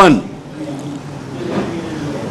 1,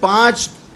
5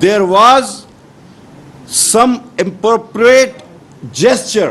there was some appropriate gesture।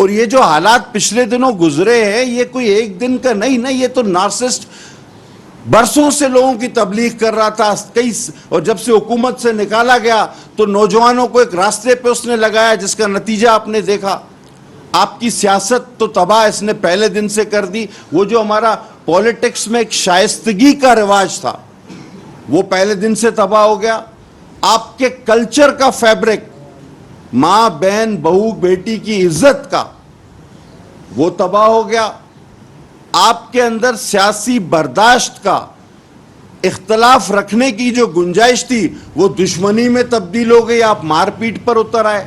اور یہ جو حالات پچھلے دنوں گزرے ہیں یہ کوئی ایک دن کا نہیں نا, یہ تو نارسسٹ برسوں سے لوگوں کی تبلیغ کر رہا تھا اور جب سے حکومت سے نکالا گیا تو نوجوانوں کو ایک راستے پہ اس نے لگایا جس کا نتیجہ آپ نے دیکھا. آپ کی سیاست تو تباہ اس نے پہلے دن سے کر دی. وہ جو ہمارا پولیٹکس میں ایک شائستگی کا رواج تھا وہ پہلے دن سے تباہ ہو گیا. آپ کے کلچر کا فیبرک, ماں بہن بہو بیٹی کی عزت کا, وہ تباہ ہو گیا. آپ کے اندر سیاسی برداشت کا, اختلاف رکھنے کی جو گنجائش تھی وہ دشمنی میں تبدیل ہو گئی, آپ مار پیٹ پر اتر آئے.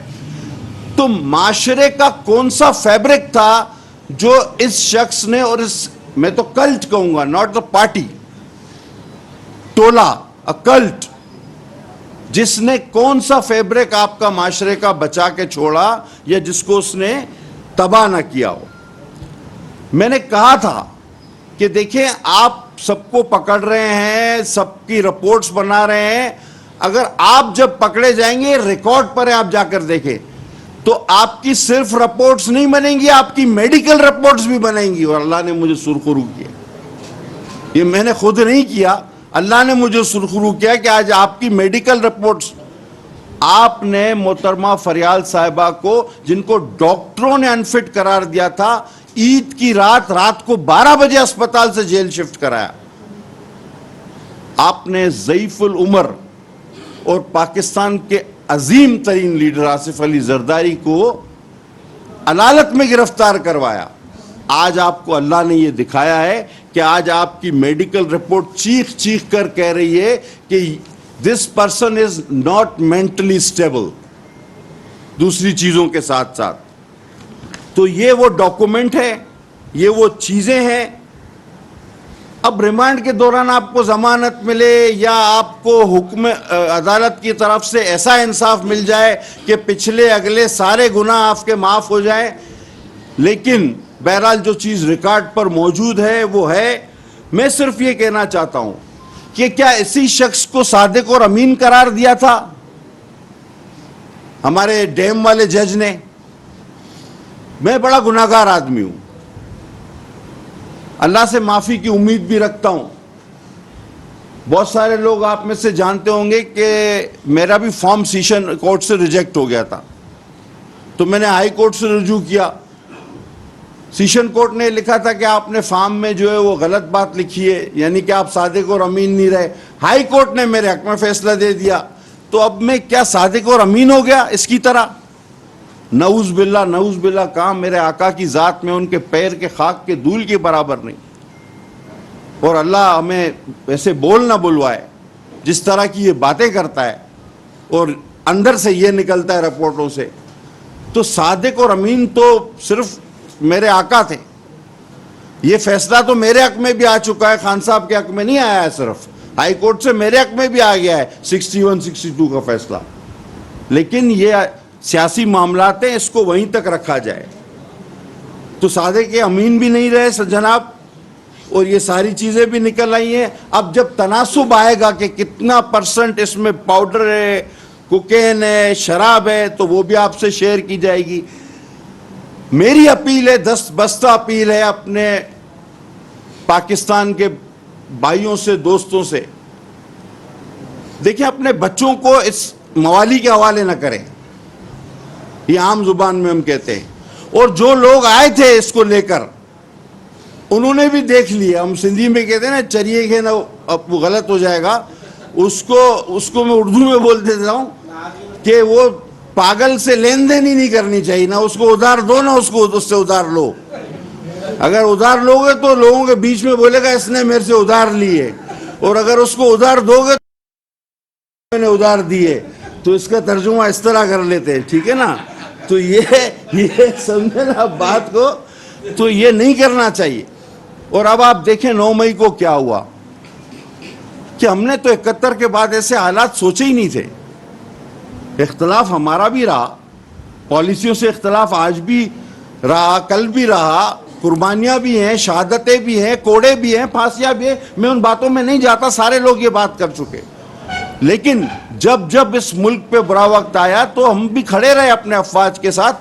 تو معاشرے کا کون سا فیبرک تھا جو اس شخص نے, اور اس میں تو کلٹ کہوں گا, ناٹ دا پارٹی, ٹولہ, کلٹ, جس نے کون سا فیبرک آپ کا معاشرے کا بچا کے چھوڑا یا جس کو اس نے تباہ نہ کیا ہو. میں نے کہا تھا کہ دیکھیں آپ سب کو پکڑ رہے ہیں, سب کی رپورٹس بنا رہے ہیں, اگر آپ جب پکڑے جائیں گے, ریکارڈ پر ہے آپ جا کر دیکھیں, تو آپ کی صرف رپورٹس نہیں بنیں گی, آپ کی میڈیکل رپورٹس بھی بنیں گی. اور اللہ نے مجھے سرخرو کیا, یہ میں نے خود نہیں کیا, اللہ نے مجھے سرخرو کیا کہ آج آپ کی میڈیکل رپورٹس. آپ نے محترمہ فریال صاحبہ کو, جن کو ڈاکٹروں نے انفٹ قرار دیا تھا, عید کی رات کو 12 بجے اسپتال سے جیل شفٹ کرایا. آپ نے ضعیف العمر اور پاکستان کے عظیم ترین لیڈر آصف علی زرداری کو عدالت میں گرفتار کروایا. آج آپ کو اللہ نے یہ دکھایا ہے کہ آج آپ کی میڈیکل رپورٹ چیخ چیخ کر کہہ رہی ہے کہ this person is not mentally stable, دوسری چیزوں کے ساتھ ساتھ. تو یہ وہ ڈاکومنٹ ہے, یہ وہ چیزیں ہیں. اب ریمانڈ کے دوران آپ کو ضمانت ملے یا آپ کو حکم عدالت کی طرف سے ایسا انصاف مل جائے کہ پچھلے اگلے سارے گناہ آپ کے معاف ہو جائیں, لیکن بہرحال جو چیز ریکارڈ پر موجود ہے وہ ہے. میں صرف یہ کہنا چاہتا ہوں کہ کیا اسی شخص کو صادق اور امین قرار دیا تھا ہمارے ڈیم والے جج نے؟ میں بڑا گناہگار آدمی ہوں, اللہ سے معافی کی امید بھی رکھتا ہوں. بہت سارے لوگ آپ میں سے جانتے ہوں گے کہ میرا بھی فارم سیشن کورٹ سے ریجیکٹ ہو گیا تھا, تو میں نے ہائی کورٹ سے رجوع کیا. سیشن کورٹ نے لکھا تھا کہ آپ نے فارم میں جو ہے وہ غلط بات لکھی ہے, یعنی کہ آپ صادق اور امین نہیں رہے. ہائی کورٹ نے میرے حق میں فیصلہ دے دیا, تو اب میں کیا صادق اور امین ہو گیا اس کی طرح؟ نعوذ باللہ, کہاں میرے آقا کی ذات میں ان کے پیر کے خاک کے دھول کے برابر نہیں. اور اللہ ہمیں ایسے بول نہ بلوائے جس طرح کی یہ باتیں کرتا ہے اور اندر سے یہ نکلتا ہے رپورٹوں سے. تو صادق اور امین تو صرف میرے آقا تھے. یہ فیصلہ تو میرے حق میں بھی آ چکا ہے, خان صاحب کے حق میں نہیں آیا ہے, صرف ہائی کورٹ سے میرے حق میں بھی آ گیا ہے 61-62 کا فیصلہ. لیکن یہ سیاسی معاملات ہیں, اس کو وہیں تک رکھا جائے. تو صادق کے امین بھی نہیں رہے جناب, اور یہ ساری چیزیں بھی نکل آئی ہیں. اب جب تناسب آئے گا کہ کتنا % اس میں پاؤڈر ہے, کوکین ہے, شراب ہے, تو وہ بھی آپ سے شیئر کی جائے گی. میری اپیل ہے, دست بستہ اپیل ہے اپنے پاکستان کے بھائیوں سے, دوستوں سے, دیکھیں اپنے بچوں کو اس موالی کے حوالے نہ کریں, یہ عام زبان میں ہم کہتے ہیں. اور جو لوگ آئے تھے اس کو لے کر, انہوں نے بھی دیکھ لیا. ہم سندھی میں کہتے ہیں نا چریے کے نا, اب وہ غلط ہو جائے گا, اس کو میں اردو میں بول دیتا ہوں کہ وہ پاگل سے لین دین ہی نہیں کرنی چاہیے, نہ اس کو ادھار دو نہ اس کو اس سے ادھار لو. اگر ادھار لو گے تو لوگوں کے بیچ میں بولے گا اس نے میرے سے ادھار لی ہے, اور اگر اس کو ادھار دو گے تو میں نے ادھار دیے. تو اس کا ترجمہ اس طرح کر لیتے ہیں, ٹھیک ہے نا. تو یہ سمجھے نا بات کو, تو یہ نہیں کرنا چاہیے. اور اب آپ دیکھیں 9 مئی کو کیا ہوا, کہ ہم نے تو 71 کے بعد ایسے حالات سوچے ہی نہیں تھے. اختلاف ہمارا بھی رہا, پالیسیوں سے اختلاف آج بھی رہا, کل بھی رہا, قربانیاں بھی ہیں, شہادتیں بھی ہیں, کوڑے بھی ہیں, پھانسیاں بھی ہیں. میں ان باتوں میں نہیں جاتا, سارے لوگ یہ بات کر چکے. لیکن جب اس ملک پہ برا وقت آیا تو ہم بھی کھڑے رہے اپنے افواج کے ساتھ.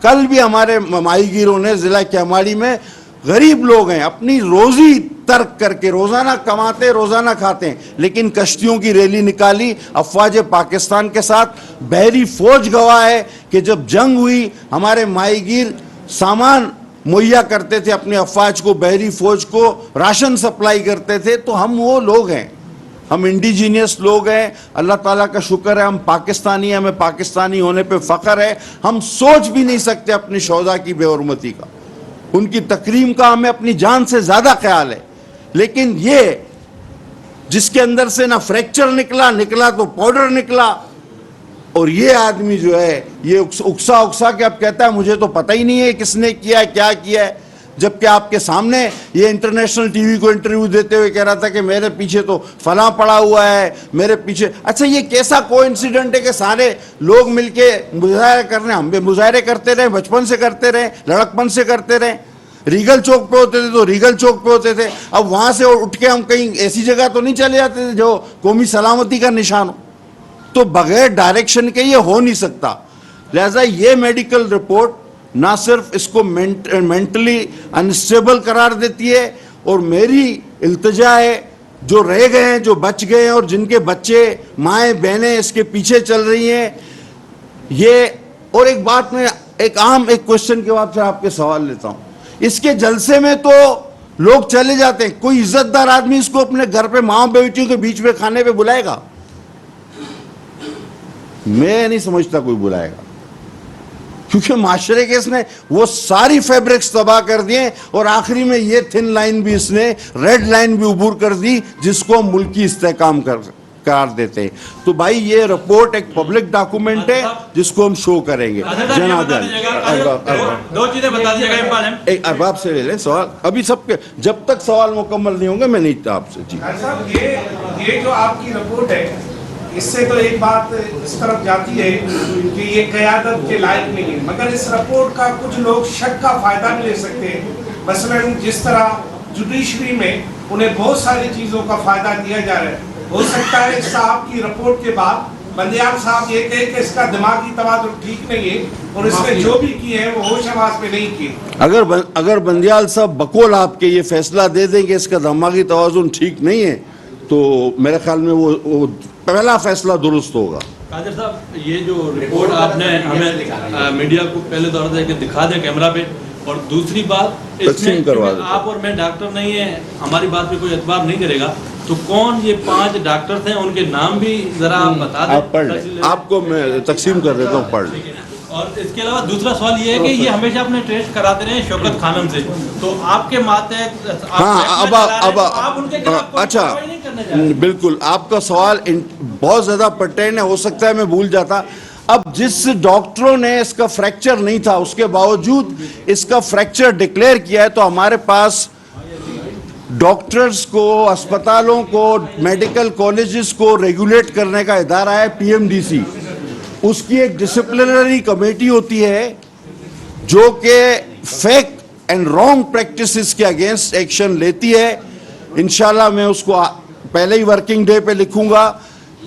کل بھی ہمارے ماہی گیروں نے ضلع کیماڑی میں غریب لوگ ہیں اپنی روزی ترک کر کے روزانہ کماتے روزانہ کھاتے ہیں لیکن کشتیوں کی ریلی نکالی افواج پاکستان کے ساتھ. بحری فوج گواہ ہے کہ جب جنگ ہوئی ہمارے ماہی گیر سامان مہیا کرتے تھے اپنے افواج کو, بحری فوج کو راشن سپلائی کرتے تھے. تو ہم وہ لوگ ہیں, ہم انڈیجینئس لوگ ہیں. اللہ تعالیٰ کا شکر ہے ہم پاکستانی ہیں, ہمیں پاکستانی ہونے پہ فخر ہے. ہم سوچ بھی نہیں سکتے اپنی شہداء کی بے حرمتی کا, ان کی تکریم کا ہمیں اپنی جان سے زیادہ خیال ہے. لیکن یہ جس کے اندر سے نہ فریکچر نکلا تو پاؤڈر نکلا, اور یہ آدمی جو ہے یہ اکسا کے اب کہتا ہے مجھے تو پتہ ہی نہیں ہے کس نے کیا کیا کیا ہے, جبکہ آپ کے سامنے یہ انٹرنیشنل ٹی وی کو انٹرویو دیتے ہوئے کہہ رہا تھا کہ میرے پیچھے تو فلاں پڑا ہوا ہے, میرے پیچھے. اچھا یہ کیسا کوئنسیڈنٹ ہے کہ سارے لوگ مل کے مظاہرے کرنے, ہم بھی مظاہرے کرتے رہے, بچپن سے کرتے رہے, لڑکپن سے کرتے رہے. ریگل چوک پہ ہوتے تھے تو ریگل چوک پہ ہوتے تھے, اب وہاں سے اٹھ کے ہم کہیں ایسی جگہ تو نہیں چلے جاتے تھے جو قومی سلامتی کا نشان ہو. تو بغیر ڈائریکشن کے یہ ہو نہیں سکتا. لہذا یہ میڈیکل رپورٹ نہ صرف اس کو مینٹلی انسٹیبل قرار دیتی ہے, اور میری التجا ہے جو رہ گئے ہیں, جو بچ گئے ہیں اور جن کے بچے مائیں بہنیں اس کے پیچھے چل رہی ہیں یہ. اور ایک بات میں ایک کوشچن کے بعد پھر آپ کے سوال لیتا ہوں. اس کے جلسے میں تو لوگ چلے جاتے ہیں, کوئی عزت دار آدمی اس کو اپنے گھر پہ ماں بیٹیوں کے بیچ میں کھانے پہ بلائے گا؟ میں نہیں سمجھتا کوئی بلائے گا, کیونکہ معاشرے کے اس نے وہ ساری فیبرکس تباہ کر دیے, اور آخری میں یہ تھن لائن بھی اس نے ریڈ لائن بھی عبور کر دی جس کو ہم ملکی استحکام قرار دیتے ہیں. تو بھائی یہ رپورٹ ایک پبلک ڈاکومنٹ ہے جس کو ہم شو کریں گے. جناب دو چیزیں بتا دیجیے گا. ایک ارباب سے لے لیں سوال, ابھی سب کے جب تک سوال مکمل نہیں ہوں گے میں نہیں آپ سے. جی صاحب یہ جو آپ کی رپورٹ ہے اس سے تو ایک بات اس طرف جاتی ہے کہ یہ قیادت کے لائق نہیں ہے, مگر اس رپورٹ کا کچھ لوگ شک کا فائدہ بھی لے سکتے ہیں. مثلاً جس طرح جوڈیشری میں انہیں بہت ساری چیزوں کا فائدہ دیا جا رہا ہے, ہو سکتا ہے صاحب کی رپورٹ کے بعد بندیال صاحب یہ کہے کہ اس کا دماغی توازن ٹھیک نہیں ہے اور اس نے جو بھی کیے ہیں وہ ہوش حواس میں نہیں کیے. اگر بندیال صاحب بقول آپ کے یہ فیصلہ دے دیں کہ اس کا دماغی توازن ٹھیک نہیں ہے تو میرے خیال میں وہ پہلا فیصلہ درست ہوگا. قادر صاحب یہ جو رپورٹ آپ نے ہمیں میڈیا کو پہلے دور دے کے دکھا دیں کیمرہ پہ, اور دوسری بات اس میں آپ اور میں ڈاکٹر نہیں ہیں, ہماری بات پہ کوئی اعتبار نہیں کرے گا, تو کون یہ 5 ڈاکٹر تھے ان کے نام بھی ذرا آپ بتا دیں. آپ پڑھ لیں, آپ کو میں تقسیم کر دیتا ہوں, پڑھ لیں. اور اس کے علاوہ دوسرا سوال یہ ہے کہ یہ ہمیشہ اپنے ٹیسٹ کراتے رہے شوکت خانم سے, تو آپ کے ماتحت آپ ان کے خلاف اچھا بالکل آپ کا سوال بہت زیادہ پرٹین ہے, ہو سکتا ہے میں بھول جاتا. اب جس ڈاکٹروں نے اس کا فریکچر نہیں تھا اس کے باوجود اس کا فریکچر ڈکلیئر کیا ہے, تو ہمارے پاس ڈاکٹرز کو, اسپتالوں کو, میڈیکل کالجز کو ریگولیٹ کرنے کا ادارہ ہے PMDC. اس کی ایک ڈسپلنری کمیٹی ہوتی ہے جو کہ فیک اینڈ رانگ پریکٹسز کے اگینسٹ ایکشن لیتی ہے. انشاءاللہ میں اس کو پہلے ہی ورکنگ ڈے پہ لکھوں گا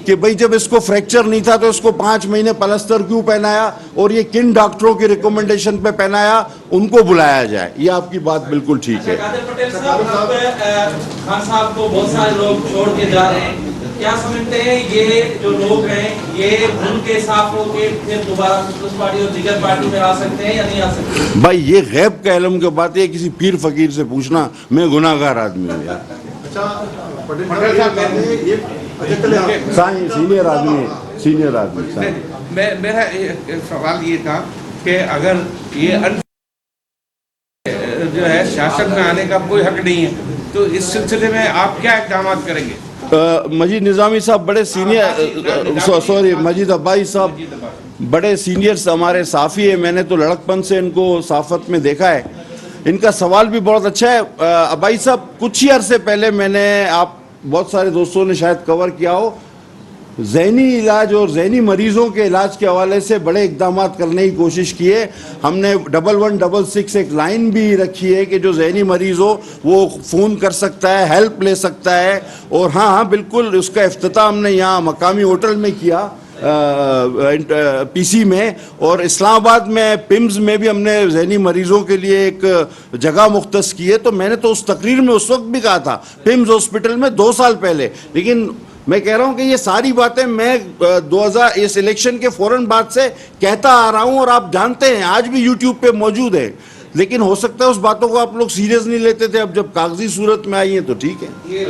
کہ بھئی جب اس کو فریکچر نہیں تھا تو اس کو 5 مہینے پلستر کیوں پہنایا, اور یہ کن ڈاکٹروں کی ریکومنڈیشن پہ پہنایا, ان کو بلایا جائے. یہ آپ کی بات بالکل ٹھیک ہے. پٹیل صاحب خان صاحب کو بہت سارے لوگ چھوڑ کے جا رہے ہیں, کیا سمجھتے ہیں یہ جو لوگ ہیں یہ ان کے صاف ہو کے پھر دوبارہ پیپلز پارٹی اور دیگر پارٹی میں آ سکتے ہیں یا نہیں آ سکتے؟ بھائی یہ غیب کا علم کی بات ہے, کسی پیر فقیر سے پوچھنا, میں گناہ گار آدمی ہوں یار. سینئر آدمی میرا سوال یہ تھا کہ اگر یہ جو ہے سیاست میں آنے کا کوئی حق نہیں ہے تو اس سلسلے میں آپ کیا اقدامات کریں گے؟ مجید نظامی صاحب بڑے سینئر مجید عبائی صاحب بڑے سینئرز ہمارے صحافی ہیں, میں نے تو لڑکپن سے ان کو صحافت میں دیکھا ہے. ان کا سوال بھی بہت اچھا ہے. عبائی صاحب کچھ ہی عرصے پہلے میں نے, آپ بہت سارے دوستوں نے شاید کور کیا ہو, ذہنی علاج اور ذہنی مریضوں کے علاج کے حوالے سے بڑے اقدامات کرنے کی کوشش کی ہے. ہم نے 1166 ایک لائن بھی رکھی ہے کہ جو ذہنی مریض ہو وہ فون کر سکتا ہے, ہیلپ لے سکتا ہے. اور ہاں بالکل اس کا افتتاح ہم نے یہاں مقامی ہوٹل میں کیا, PC میں, اور اسلام آباد میں PIMS میں بھی ہم نے ذہنی مریضوں کے لیے ایک جگہ مختص کی ہے. تو میں نے تو اس تقریر میں اس وقت بھی کہا تھا PIMS ہاسپٹل میں 2 سال پہلے. لیکن میں کہہ رہا ہوں کہ یہ ساری باتیں میں 2000 اس الیکشن کے فوراً بعد سے کہتا آ رہا ہوں, اور آپ جانتے ہیں آج بھی یوٹیوب پہ موجود ہے. لیکن ہو سکتا ہے اس باتوں کو آپ لوگ سیریس نہیں لیتے تھے, اب جب کاغذی صورت میں آئی ہیں تو ٹھیک ہے. یہ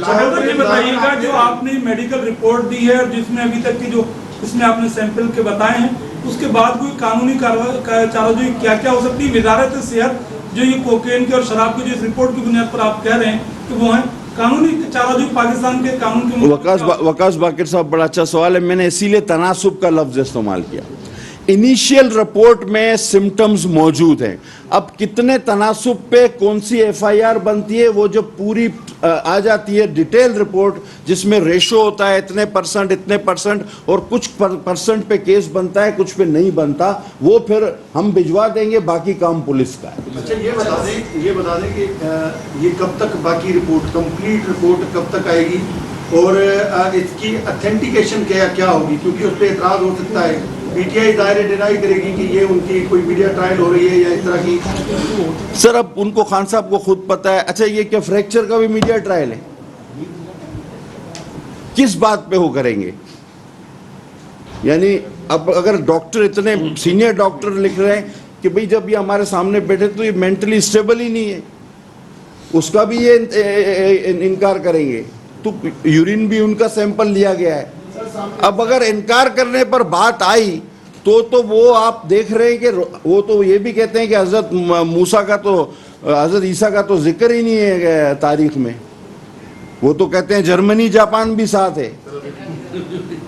بتائیے گا جو آپ نے میڈیکل رپورٹ دی ہے, جس میں ابھی تک کی جو اس میں آپ نے سیمپل کے بتائے ہیں, اس کے بعد کوئی قانونی چارہ کیا کیا ہو سکتی ہے؟ وزارت صحت جو یہ کوکین کی اور شراب کی جو اس رپورٹ کی بنیاد پر آپ کہہ رہے ہیں کہ وہ ہیں قانونی چارہ جو پاکستان کے قانون کے وقاص باقر صاحب بڑا اچھا سوال ہے. میں نے اسی لیے تناسب کا لفظ استعمال کیا. انیشیل رپورٹ میں سمٹمز موجود ہیں. اب کتنے تناسب پہ کون سی FIR بنتی ہے, وہ جو پوری آ جاتی ہے ڈیٹیل رپورٹ جس میں ریشو ہوتا ہے اتنے پرسنٹ اور کچھ پرسنٹ پہ کیس بنتا ہے, کچھ پہ نہیں بنتا, وہ پھر ہم بھجوا دیں گے. باقی کام پولیس کا ہے. اچھا یہ بتا دیں کہ یہ کب تک باقی رپورٹ کمپلیٹ رپورٹ کب تک آئے گی, اور اس کی اتھینٹیکیشن کیا ہوگی, کیونکہ اس پہ اعتراض ہو سکتا ہے. PTI ظاہر ڈینائی کرے گی کہ یہ ان کی کوئی میڈیا ٹرائل ہو رہی ہے یا اس طرح کی. سر اب ان کو خان صاحب کو خود پتہ ہے. اچھا یہ کیا فریکچر کا بھی میڈیا ٹرائل ہے؟ کس بات پہ وہ کریں گے؟ یعنی اب اگر ڈاکٹر اتنے سینئر ڈاکٹر لکھ رہے ہیں کہ بھئی جب یہ ہمارے سامنے بیٹھے تو یہ مینٹلی اسٹیبل ہی نہیں ہے, اس کا بھی یہ انکار کریں گے. تو یورین بھی ان کا سیمپل لیا گیا ہے. اب اگر انکار کرنے پر بات آئی تو وہ آپ دیکھ رہے ہیں کہ وہ تو یہ بھی کہتے ہیں کہ حضرت موسیٰ کا تو حضرت عیسیٰ کا تو ذکر ہی نہیں ہے تاریخ میں. وہ تو کہتے ہیں جرمنی جاپان بھی ساتھ ہے.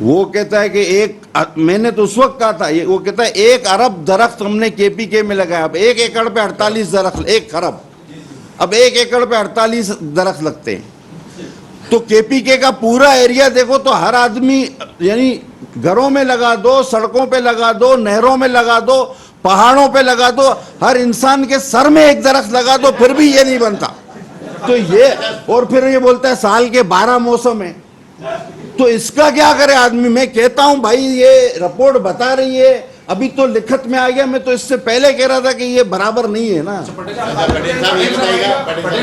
وہ کہتا ہے کہ میں نے تو اس وقت کہا تھا, وہ کہتا ہے 1 ارب درخت ہم نے KPK میں لگایا. اب 1 ایکڑ پہ 48 درخت, 1 خرب, اب 1 ایکڑ پہ 48 درخت لگتے ہیں. تو KPK کا پورا ایریا دیکھو تو ہر آدمی, یعنی گھروں میں لگا دو, سڑکوں پہ لگا دو, نہروں میں لگا دو, پہاڑوں پہ لگا دو, ہر انسان کے سر میں 1 درخت لگا دو, پھر بھی یہ نہیں بنتا. تو یہ, اور پھر یہ بولتا ہے سال کے 12 موسم ہیں. تو اس کا کیا کرے آدمی؟ میں کہتا ہوں بھائی یہ رپورٹ بتا رہی ہے, ابھی تو لکھت میں آ گیا, میں تو اس سے پہلے کہہ رہا تھا کہ یہ برابر نہیں ہے نا. پٹیل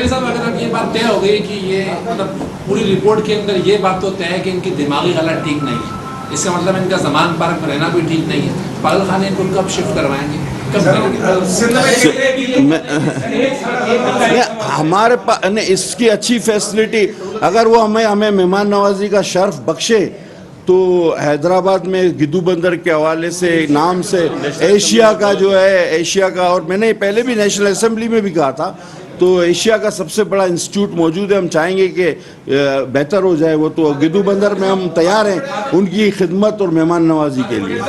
صاحب اگر یہ بات طے ہو گئی کہ یہ مطلب پوری رپورٹ کے اندر یہ بات تو طے ہے کہ ان کی دماغی حالت ٹھیک نہیں ہے, اس کا مطلب ان کا زمان پارک میں رہنا بھی ٹھیک نہیں ہے, پاگل خانے ان کو کب شفٹ کروائیں گے, کب کریں گے؟ ہمارے پاس اس کی اچھی فیسلٹی, اگر وہ ہمیں مہمان نوازی کا شرف بخشے تو حیدرآباد میں گدو بندر کے حوالے سے نام سے ایشیا کا جو ہے, ایشیا کا, اور میں نے پہلے بھی نیشنل اسمبلی میں بھی کہا تھا, تو ایشیا کا سب سے بڑا انسٹیٹیوٹ موجود ہے. ہم چاہیں گے کہ بہتر ہو جائے وہ, تو گدو بندر میں ہم تیار ہیں ان کی خدمت اور مہمان نوازی کے لیے.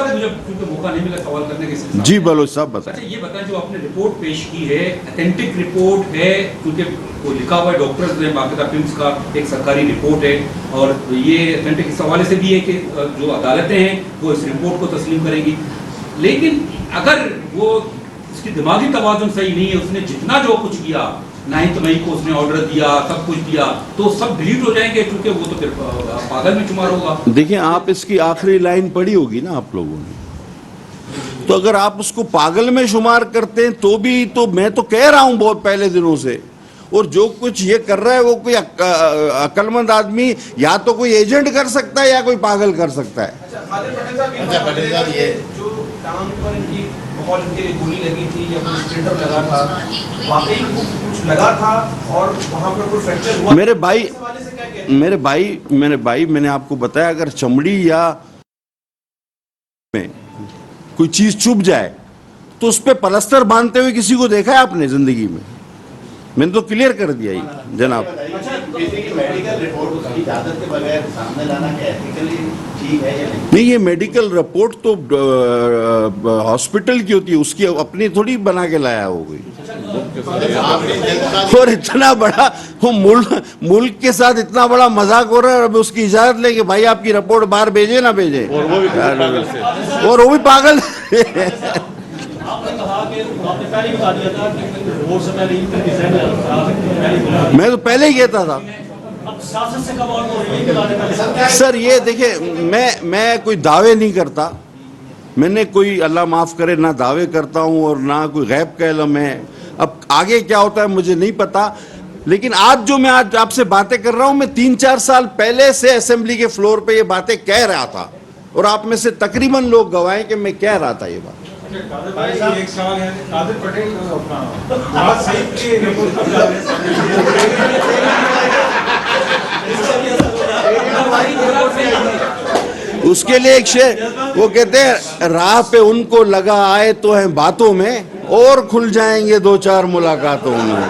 جی بلوچ صاحب بتائیں. یہ بتائیں جو آپ نے رپورٹ پیش کی ہے اتھینٹک رپورٹ ہے, کیونکہ وہ لکھا ہوا ہے ڈاکٹرز نے, باقاعدہ PIMS کا ایک سرکاری رپورٹ ہے, اور یہ اتھینٹک اس حوالے سے بھی ہے کہ جو عدالتیں ہیں وہ اس رپورٹ کو تسلیم کریں گی. لیکن اگر وہ اس کی دماغی توازن صحیح نہیں ہے, اس نے جتنا جو کچھ کیا 9 مئی کو اس نے آرڈر دیا, سب کچھ دیا, تو سب ڈیلیٹ ہو جائیں گے, کیونکہ وہ تو پھر پاگل میں شمار ہوگا. دیکھیں آپ اس کی آخری لائن پڑھی ہوگی نا آپ لوگوں نے, تو اگر آپ اس کو پاگل میں شمار کرتے ہیں تو بھی, تو میں تو کہہ رہا ہوں بہت پہلے دنوں سے, اور جو کچھ یہ کر رہا ہے وہ کوئی عقل مند آدمی یا تو کوئی ایجنٹ کر سکتا ہے یا کوئی پاگل کر سکتا ہے. بہت ان کے لیے گولی لگی تھی یا کوئی اسپلنٹر لگا تھا, واقعی کچھ لگا تھا اور وہاں پر کوئی فریکچر ہوا؟ میرے بھائی میں نے آپ کو بتایا, اگر چمڑی یا میں کوئی چیز چبھ جائے تو اس پہ پلستر باندھتے ہوئے کسی کو دیکھا ہے آپ نے زندگی میں؟ میں نے تو کلیئر کر دیا ہی جناب. نہیں, یہ میڈیکل رپورٹ تو ہاسپٹل کی ہوتی ہے, اس کی اپنی تھوڑی بنا کے لایا ہوگی. اور اتنا بڑا ملک کے ساتھ اتنا بڑا مذاق ہو رہا ہے, اب اس کی اجازت لے کہ بھائی آپ کی رپورٹ باہر بھیجے نہ بھیجے, اور وہ بھی پاگل. میں تو پہلے ہی کہتا تھا, اب سیاست سے کب اور ہو رہی ہے یہ باتیں پہلے سر یہ دیکھیں میں کوئی دعوے نہیں کرتا، میں نے کوئی اللہ معاف کرے نہ دعوے کرتا ہوں اور نہ کوئی غیب کا علم ہے. اب آگے کیا ہوتا ہے مجھے نہیں پتا، لیکن آج جو میں آج آپ سے باتیں کر رہا ہوں میں 3-4 سال پہلے سے اسمبلی کے فلور پہ یہ باتیں کہہ رہا تھا، اور آپ میں سے تقریباً لوگ گواہیں کہ میں کہہ رہا تھا یہ بات. ایک سوال ہے قادر پٹیل نواز شریف کے رپورٹ کب جا رہے ہیں؟ اس کے لیے ایک شعر وہ کہتے ہیں راہ پہ ان کو لگا آئے تو ہیں باتوں میں اور کھل جائیں گے 2-4 ملاقاتوں میں.